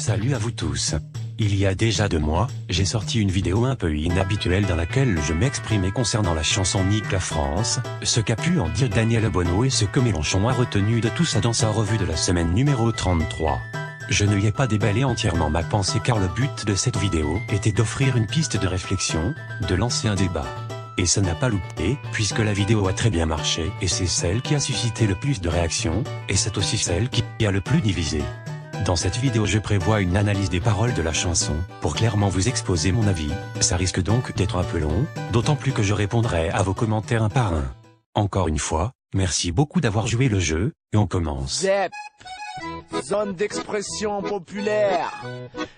Salut à vous tous. Il y a déjà 2 mois, j'ai sorti une vidéo un peu inhabituelle dans laquelle je m'exprimais concernant la chanson Nique la France, ce qu'a pu en dire Daniel Obono et ce que Mélenchon a retenu de tout ça dans sa revue de la semaine numéro 33. Je ne lui ai pas déballé entièrement ma pensée car le but de cette vidéo était d'offrir une piste de réflexion, de lancer un débat. Et ça n'a pas loupé, puisque la vidéo a très bien marché et c'est celle qui a suscité le plus de réactions, et c'est aussi celle qui a le plus divisé. Dans cette vidéo je prévois une analyse des paroles de la chanson, pour clairement vous exposer mon avis, ça risque donc d'être un peu long, d'autant plus que je répondrai à vos commentaires un par un. Encore une fois, merci beaucoup d'avoir joué le jeu, et on commence. ZEP, zone d'expression populaire,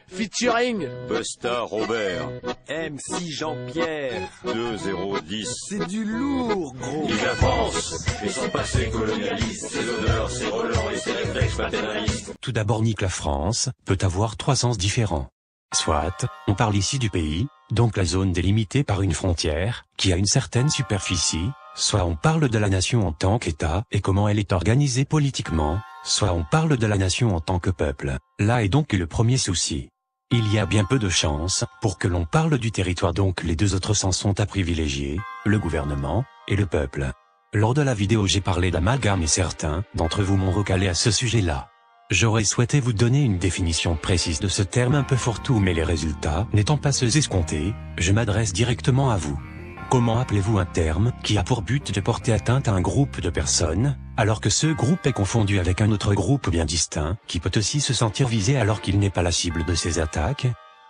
featuring Busta Robert, MC Jean-Pierre, 2010. c'est du lourd gros. Vive la France et son passé colonialiste, ses odeurs, ses relents et ses réflexes paternalistes. Tout d'abord Nique la France peut avoir 3 sens différents. Soit, on parle ici du pays, donc la zone délimitée par une frontière, qui a une certaine superficie, soit on parle de la nation en tant qu'État et comment elle est organisée politiquement, soit on parle de la nation en tant que peuple. Là est donc le premier souci. Il y a bien peu de chances pour que l'on parle du territoire, donc les 2 autres sens sont à privilégier, le gouvernement et le peuple. Lors de la vidéo j'ai parlé d'amalgame et certains d'entre vous m'ont recalé à ce sujet-là. J'aurais souhaité vous donner une définition précise de ce terme un peu fourre-tout, mais les résultats n'étant pas ceux escomptés, je m'adresse directement à vous. Comment appelez-vous un terme qui a pour but de porter atteinte à un groupe de personnes, alors que ce groupe est confondu avec un autre groupe bien distinct, qui peut aussi se sentir visé alors qu'il n'est pas la cible de ces attaques?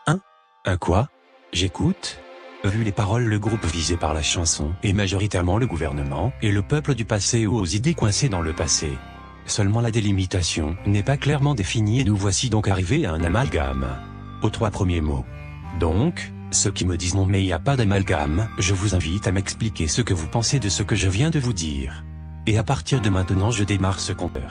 Un quoi? J'écoute. Vu les paroles, le groupe visé par la chanson est majoritairement le gouvernement et le peuple du passé ou aux idées coincées dans le passé. Seulement la délimitation n'est pas clairement définie et nous voici donc arrivés à un amalgame. Aux 3 premiers mots. Donc, ceux qui me disent non mais il n'y a pas d'amalgame, je vous invite à m'expliquer ce que vous pensez de ce que je viens de vous dire. Et à partir de maintenant je démarre ce compteur.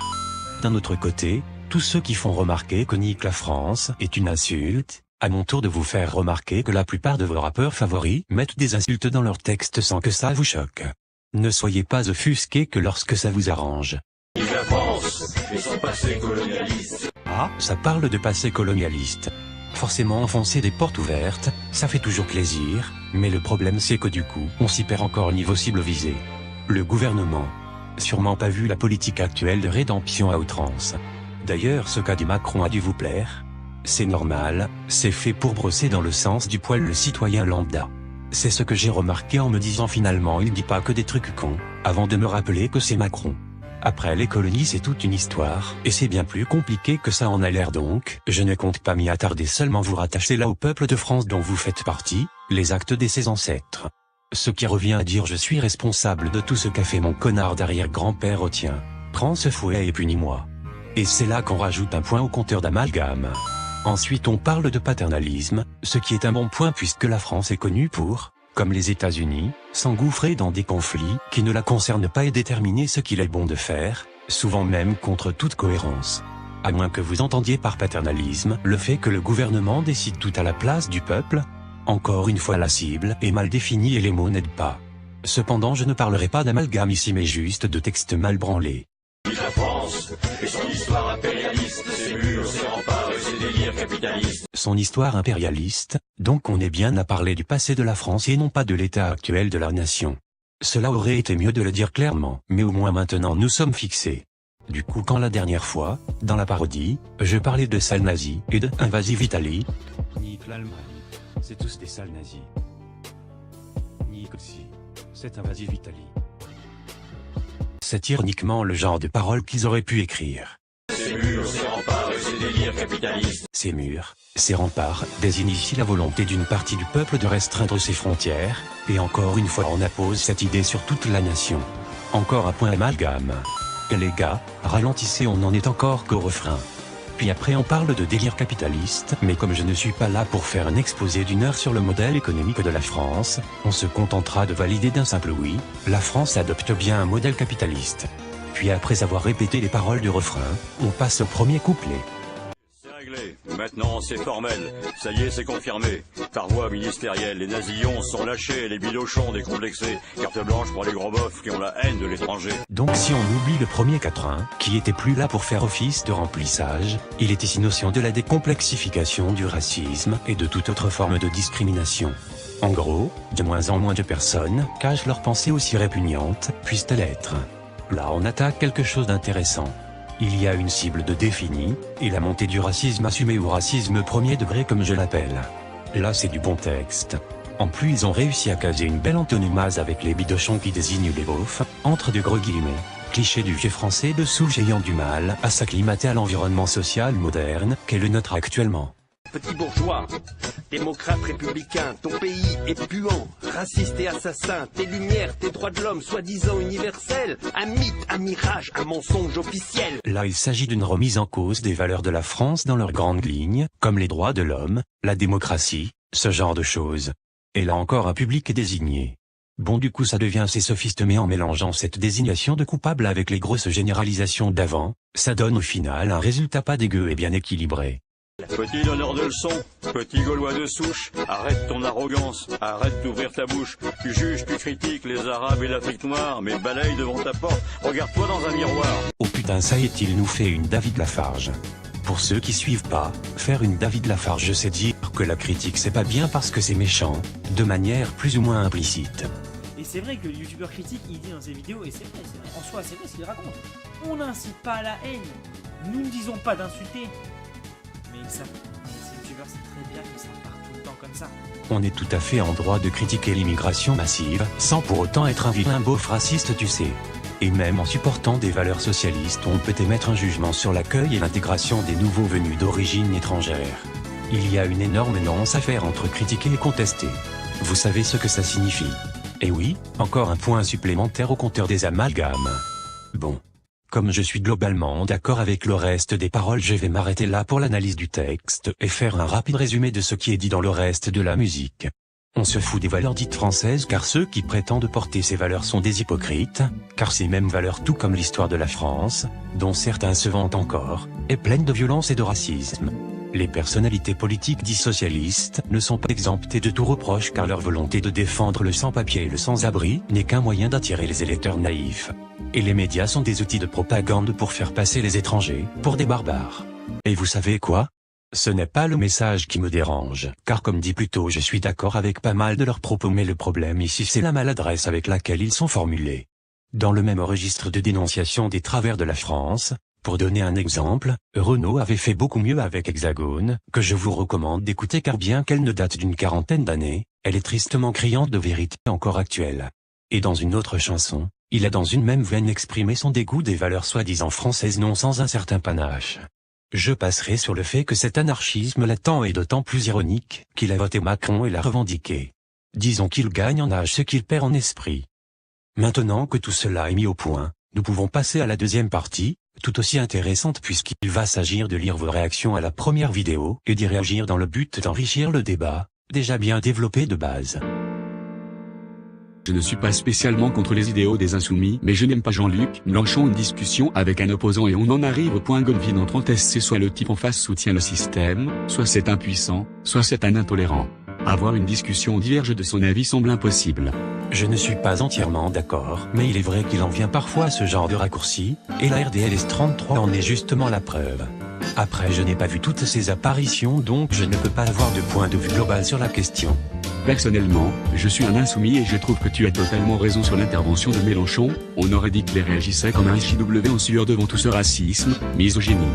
D'un autre côté, tous ceux qui font remarquer que Nique la France est une insulte, à mon tour de vous faire remarquer que la plupart de vos rappeurs favoris mettent des insultes dans leurs textes sans que ça vous choque. Ne soyez pas offusqués que lorsque ça vous arrange. Vive la France et son passé colonialiste. Ah, ça parle de passé colonialiste. Forcément enfoncer des portes ouvertes, ça fait toujours plaisir, mais le problème c'est que du coup, on s'y perd encore niveau cible visée. Le gouvernement. Sûrement pas vu la politique actuelle de rédemption à outrance. D'ailleurs ce qu'a dit Macron a dû vous plaire. C'est normal, c'est fait pour brosser dans le sens du poil le citoyen lambda. C'est ce que j'ai remarqué en me disant finalement il dit pas que des trucs cons, avant de me rappeler que c'est Macron. Après les colonies c'est toute une histoire, et c'est bien plus compliqué que ça en a l'air donc, je ne compte pas m'y attarder, seulement vous rattacher là au peuple de France dont vous faites partie, les actes de ses ancêtres. Ce qui revient à dire je suis responsable de tout ce qu'a fait mon connard d'arrière-grand-père, oh tiens, prends ce fouet et punis-moi. Et c'est là qu'on rajoute un point au compteur d'amalgame. Ensuite on parle de paternalisme, ce qui est un bon point puisque la France est connue pour, comme les États-Unis, s'engouffrer dans des conflits qui ne la concernent pas et déterminer ce qu'il est bon de faire, souvent même contre toute cohérence. À moins que vous entendiez par paternalisme le fait que le gouvernement décide tout à la place du peuple. Encore une fois la cible est mal définie et les mots n'aident pas. Cependant je ne parlerai pas d'amalgame ici mais juste de textes mal branlés. Vive la France et son histoire impérialiste, ses murs, ses remparts et ses délires capitalistes. Son histoire impérialiste, donc on est bien à parler du passé de la France et non pas de l'état actuel de la nation. Cela aurait été mieux de le dire clairement, mais au moins maintenant nous sommes fixés. Du coup quand la dernière fois, dans la parodie, je parlais de sales nazis et de Invasive Italie. Nique l'Allemagne, c'est tous des sales nazis. Nique aussi, c'est Invasive Italie. C'est ironiquement le genre de paroles qu'ils auraient pu écrire. Ses murs, ses remparts et ses délires capitalistes. Ces murs, ces remparts, désignent ici la volonté d'une partie du peuple de restreindre ses frontières, et encore une fois on appose cette idée sur toute la nation. Encore un point amalgame. Et les gars, ralentissez, on n'en est encore qu'au refrain. Puis après on parle de délire capitaliste, mais comme je ne suis pas là pour faire un exposé d'1 heure sur le modèle économique de la France, on se contentera de valider d'un simple oui, la France adopte bien un modèle capitaliste. Puis après avoir répété les paroles du refrain, on passe au premier couplet. C'est réglé. armée. Maintenant, c'est formel. Ça y est, c'est confirmé. Par voie ministérielle, les nazillons sont lâchés, les bidochons décomplexés. Carte blanche pour les gros bofs qui ont la haine de l'étranger. Donc si on oublie le premier quatrain, qui était plus là pour faire office de remplissage, il est ici notion de la décomplexification du racisme et de toute autre forme de discrimination. En gros, de moins en moins de personnes cachent leurs pensées aussi répugnantes, puissent-elles être. Là on attaque quelque chose d'intéressant. Il y a une cible de définie, et la montée du racisme assumé ou racisme premier degré comme je l'appelle. Là c'est du bon texte. En plus ils ont réussi à caser une belle antonymase avec les bidochons qui désignent les beaufs, entre de gros guillemets. Cliché du vieux français de souche ayant du mal à s'acclimater à l'environnement social moderne qu'est le nôtre actuellement. Petit bourgeois, démocrate républicain, ton pays est puant, raciste et assassin, tes lumières, tes droits de l'homme, soi-disant universels, un mythe, un mirage, un mensonge officiel. Là il s'agit d'une remise en cause des valeurs de la France dans leurs grandes lignes, comme les droits de l'homme, la démocratie, ce genre de choses. Et là encore un public est désigné. Bon du coup ça devient assez sophiste mais en mélangeant cette désignation de coupable avec les grosses généralisations d'avant, ça donne au final un résultat pas dégueu et bien équilibré. Petit donneur de leçons, petit gaulois de souche, arrête ton arrogance, arrête d'ouvrir ta bouche. Tu juges, tu critiques les Arabes et l'Afrique noire, mais balaye devant ta porte, regarde-toi dans un miroir. Oh putain ça y est il nous fait une David Lafarge. Pour ceux qui suivent pas, faire une David Lafarge c'est dire que la critique c'est pas bien parce que c'est méchant, de manière plus ou moins implicite. Et c'est vrai que le youtubeur critique il dit dans ses vidéos, et c'est vrai, en soi c'est vrai ce qu'il raconte. On n'incite pas à la haine, nous ne disons pas d'insulter. Mais ça, ces youtubeurs c'est très bien que ça part tout le temps comme ça. On est tout à fait en droit de critiquer l'immigration massive, sans pour autant être un vilain beauf raciste tu sais. Et même en supportant des valeurs socialistes on peut émettre un jugement sur l'accueil et l'intégration des nouveaux venus d'origine étrangère. Il y a une énorme nuance à faire entre critiquer et contester. Vous savez ce que ça signifie. Et oui, encore un point supplémentaire au compteur des amalgames. Bon. Comme je suis globalement d'accord avec le reste des paroles, je vais m'arrêter là pour l'analyse du texte et faire un rapide résumé de ce qui est dit dans le reste de la musique. On se fout des valeurs dites françaises car ceux qui prétendent porter ces valeurs sont des hypocrites, car ces mêmes valeurs tout comme l'histoire de la France, dont certains se vantent encore, est pleine de violence et de racisme. Les personnalités politiques dites socialistes ne sont pas exemptées de tout reproche car leur volonté de défendre le sans-papier et le sans-abri n'est qu'un moyen d'attirer les électeurs naïfs. Et les médias sont des outils de propagande pour faire passer les étrangers pour des barbares. Et vous savez quoi ? Ce n'est pas le message qui me dérange, car comme dit plus tôt je suis d'accord avec pas mal de leurs propos mais le problème ici c'est la maladresse avec laquelle ils sont formulés. Dans le même registre de dénonciation des travers de la France, pour donner un exemple, Renaud avait fait beaucoup mieux avec Hexagone, que je vous recommande d'écouter car bien qu'elle ne date d'une quarantaine d'années, elle est tristement criante de vérité encore actuelle. Et dans une autre chanson, il a dans une même veine exprimé son dégoût des valeurs soi-disant françaises non sans un certain panache. Je passerai sur le fait que cet anarchisme latent est d'autant plus ironique qu'il a voté Macron et l'a revendiqué. Disons qu'il gagne en âge ce qu'il perd en esprit. Maintenant que tout cela est mis au point, nous pouvons passer à la deuxième partie, tout aussi intéressante puisqu'il va s'agir de lire vos réactions à la première vidéo et d'y réagir dans le but d'enrichir le débat, déjà bien développé de base. Je ne suis pas spécialement contre les idéaux des insoumis, mais je n'aime pas Jean-Luc Mélenchon. Une discussion avec un opposant et on en arrive au point Goldvin en 30 c'est soit le type en face soutient le système, soit c'est impuissant, soit c'est un intolérant. Avoir une discussion diverge de son avis semble impossible. Je ne suis pas entièrement d'accord, mais il est vrai qu'il en vient parfois à ce genre de raccourci, et la RDLS 33 en est justement la preuve. Après je n'ai pas vu toutes ces apparitions donc je ne peux pas avoir de point de vue global sur la question. Personnellement, je suis un insoumis et je trouve que tu as totalement raison sur l'intervention de Mélenchon. On aurait dit qu'il réagissait comme un JW en sueur devant tout ce racisme, misogynie.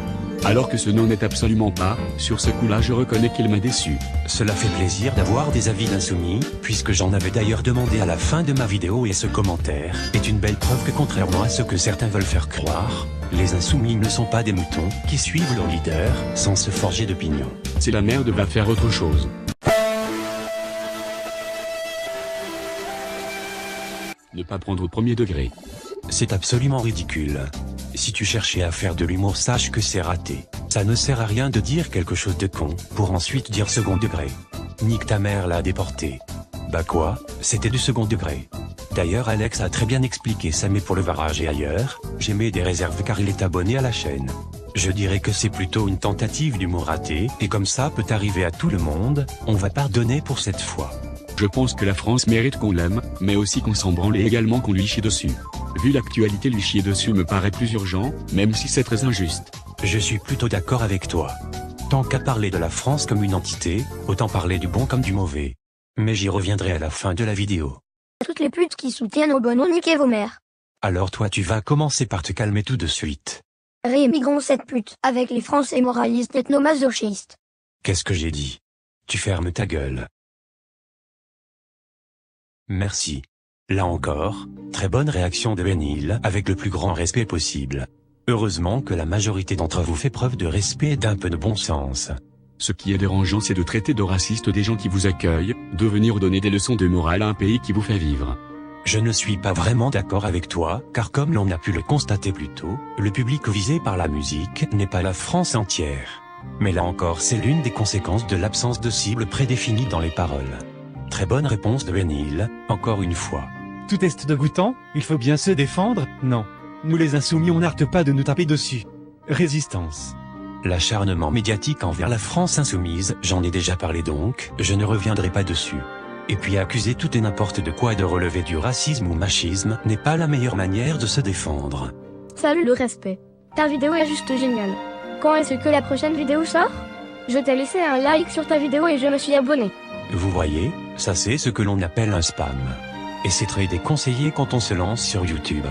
Alors que ce n'en est absolument pas, sur ce coup-là je reconnais qu'il m'a déçu. Cela fait plaisir d'avoir des avis d'insoumis, puisque j'en avais d'ailleurs demandé à la fin de ma vidéo et ce commentaire est une belle preuve que contrairement à ce que certains veulent faire croire, les insoumis ne sont pas des moutons qui suivent leur leader sans se forger d'opinion. Si la merde va faire autre chose. Ne pas prendre au premier degré. C'est absolument ridicule. Si tu cherchais à faire de l'humour, sache que c'est raté. Ça ne sert à rien de dire quelque chose de con, pour ensuite dire second degré. Nique ta mère l'a déporté. Bah quoi, c'était du second degré. D'ailleurs Alex a très bien expliqué ça mais pour le Varage et ailleurs, j'ai mis des réserves car il est abonné à la chaîne. Je dirais que c'est plutôt une tentative d'humour raté, et comme ça peut arriver à tout le monde, on va pardonner pour cette fois. Je pense que la France mérite qu'on l'aime, mais aussi qu'on s'en branle et également qu'on lui chie dessus. Vu l'actualité, lui chier dessus me paraît plus urgent, même si c'est très injuste. Je suis plutôt d'accord avec toi. Tant qu'à parler de la France comme une entité, autant parler du bon comme du mauvais. Mais j'y reviendrai à la fin de la vidéo. Toutes les putes qui soutiennent Obono, niquez vos mères. Alors toi tu vas commencer par te calmer tout de suite. Réémigrons cette pute, avec les Français moralistes ethnomasochistes. Qu'est-ce que j'ai dit? Tu fermes ta gueule. Merci. Là encore, très bonne réaction de Benil, avec le plus grand respect possible. Heureusement que la majorité d'entre vous fait preuve de respect et d'un peu de bon sens. Ce qui est dérangeant, c'est de traiter de racistes des gens qui vous accueillent, de venir donner des leçons de morale à un pays qui vous fait vivre. Je ne suis pas vraiment d'accord avec toi, car comme l'on a pu le constater plus tôt, le public visé par la musique n'est pas la France entière. Mais là encore, c'est l'une des conséquences de l'absence de cible prédéfinie dans les paroles. Très bonne réponse de Benil, encore une fois. Tout est dégoûtant, il faut bien se défendre, non. Nous les insoumis on n'arrête pas de nous taper dessus. Résistance. L'acharnement médiatique envers la France insoumise, j'en ai déjà parlé donc, je ne reviendrai pas dessus. Et puis accuser tout et n'importe de quoi de relever du racisme ou machisme n'est pas la meilleure manière de se défendre. Salut le respect. Ta vidéo est juste géniale. Quand est-ce que la prochaine vidéo sort? Je t'ai laissé un like sur ta vidéo et je me suis abonné. Vous voyez, ça c'est ce que l'on appelle un spam. Et c'est très déconseillé quand on se lance sur YouTube.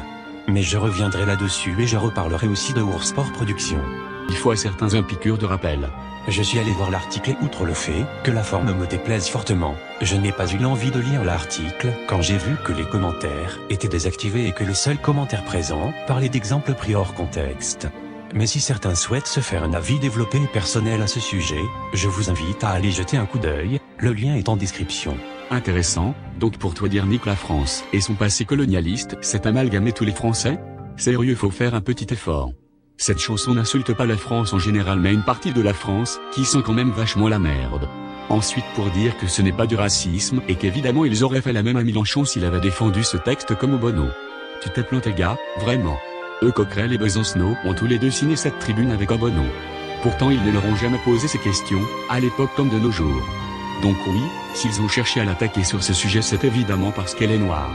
Mais je reviendrai là-dessus et je reparlerai aussi de Oursport Productions. Il faut à certains un piqûre de rappel. Je suis allé voir l'article et outre le fait que la forme me déplaise fortement, je n'ai pas eu l'envie de lire l'article quand j'ai vu que les commentaires étaient désactivés et que les seuls commentaires présents parlaient d'exemples pris hors contexte. Mais si certains souhaitent se faire un avis développé et personnel à ce sujet, je vous invite à aller jeter un coup d'œil, le lien est en description. Intéressant, donc pour toi dire nique la France et son passé colonialiste, c'est amalgamer tous les Français? Sérieux, faut faire un petit effort. Cette chanson n'insulte pas la France en général mais une partie de la France, qui sent quand même vachement la merde. Ensuite pour dire que ce n'est pas du racisme et qu'évidemment ils auraient fait la même à Mélenchon s'il avait défendu ce texte comme Obono. Tu t'es planté gars, vraiment. Eux Coquerel et Besancenot ont tous les deux signé cette tribune avec Obono. Pourtant ils ne leur ont jamais posé ces questions, à l'époque comme de nos jours. Donc oui, s'ils ont cherché à l'attaquer sur ce sujet c'est évidemment parce qu'elle est noire.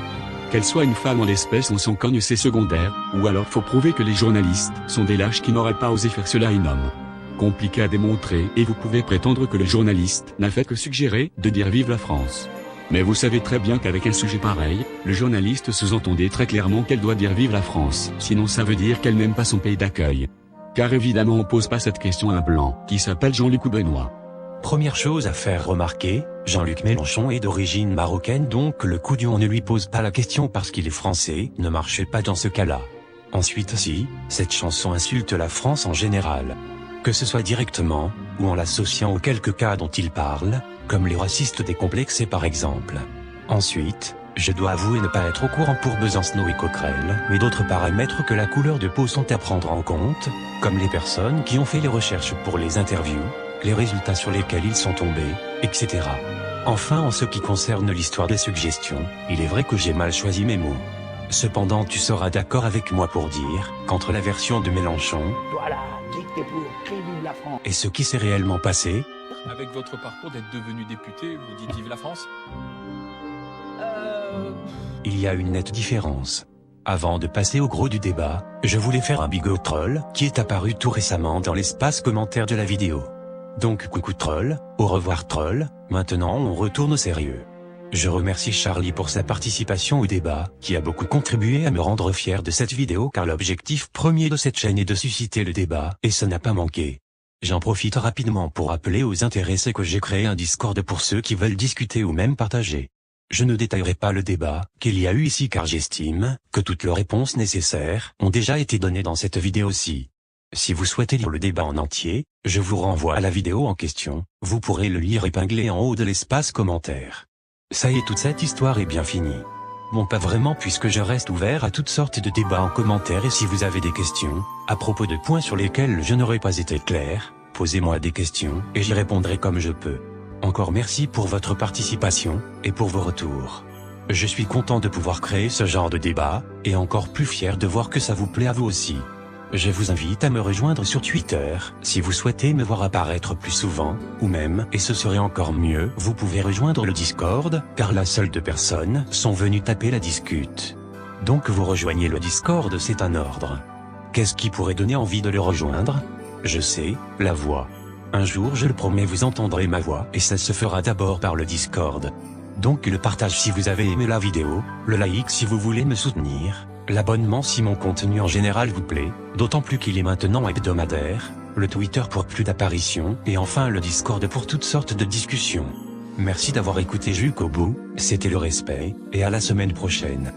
Qu'elle soit une femme en l'espèce on s'en cogne c'est secondaire, ou alors faut prouver que les journalistes sont des lâches qui n'auraient pas osé faire cela à un homme. Compliqué à démontrer et vous pouvez prétendre que le journaliste n'a fait que suggérer de dire vive la France. Mais vous savez très bien qu'avec un sujet pareil, le journaliste sous-entendait très clairement qu'elle doit dire vive la France, sinon ça veut dire qu'elle n'aime pas son pays d'accueil. Car évidemment on pose pas cette question à un blanc, qui s'appelle Jean-Luc ou Benoît. Première chose à faire remarquer, Jean-Luc Mélenchon est d'origine marocaine donc le coup du on ne lui pose pas la question parce qu'il est français ne marche pas dans ce cas-là. Ensuite si, cette chanson insulte la France en général. Que ce soit directement, ou en l'associant aux quelques cas dont il parle, comme les racistes décomplexés par exemple. Ensuite, je dois avouer ne pas être au courant pour Besancenot et Coquerel, mais d'autres paramètres que la couleur de peau sont à prendre en compte, comme les personnes qui ont fait les recherches pour les interviews, les résultats sur lesquels ils sont tombés, etc. Enfin en ce qui concerne l'histoire des suggestions, il est vrai que j'ai mal choisi mes mots. Cependant tu seras d'accord avec moi pour dire qu'entre la version de Mélenchon Voilà, dictez pour crie vive la France. et ce qui s'est réellement passé, Avec votre parcours d'être devenu député, vous dites vive la France? il y a une nette différence. Avant de passer au gros du débat, je voulais faire un bigot troll qui est apparu tout récemment dans l'espace commentaire de la vidéo. Donc coucou troll, au revoir troll, maintenant on retourne au sérieux. Je remercie Charlie pour sa participation au débat, qui a beaucoup contribué à me rendre fier de cette vidéo car l'objectif premier de cette chaîne est de susciter le débat, et ça n'a pas manqué. J'en profite rapidement pour rappeler aux intéressés que j'ai créé un Discord pour ceux qui veulent discuter ou même partager. Je ne détaillerai pas le débat qu'il y a eu ici car j'estime que toutes les réponses nécessaires ont déjà été données dans cette vidéo-ci. Si vous souhaitez lire le débat en entier, je vous renvoie à la vidéo en question, vous pourrez le lire épinglé en haut de l'espace commentaire. Ça y est, toute cette histoire est bien finie. Bon, pas vraiment puisque je reste ouvert à toutes sortes de débats en commentaire et si vous avez des questions, à propos de points sur lesquels je n'aurais pas été clair, posez-moi des questions et j'y répondrai comme je peux. Encore merci pour votre participation, et pour vos retours. Je suis content de pouvoir créer ce genre de débat, et encore plus fier de voir que ça vous plaît à vous aussi. Je vous invite à me rejoindre sur Twitter, si vous souhaitez me voir apparaître plus souvent, ou même, et ce serait encore mieux, vous pouvez rejoindre le Discord, car là seules 2 personnes sont venues taper la discute. Donc vous rejoignez le Discord, c'est un ordre. Qu'est-ce qui pourrait donner envie de le rejoindre? Je sais, la voix. Un jour je le promets vous entendrez ma voix, et ça se fera d'abord par le Discord. Donc le partage si vous avez aimé la vidéo, le like si vous voulez me soutenir, l'abonnement si mon contenu en général vous plaît, d'autant plus qu'il est maintenant hebdomadaire, le Twitter pour plus d'apparitions, et enfin le Discord pour toutes sortes de discussions. Merci d'avoir écouté jusqu'au bout, c'était le respect, et à la semaine prochaine.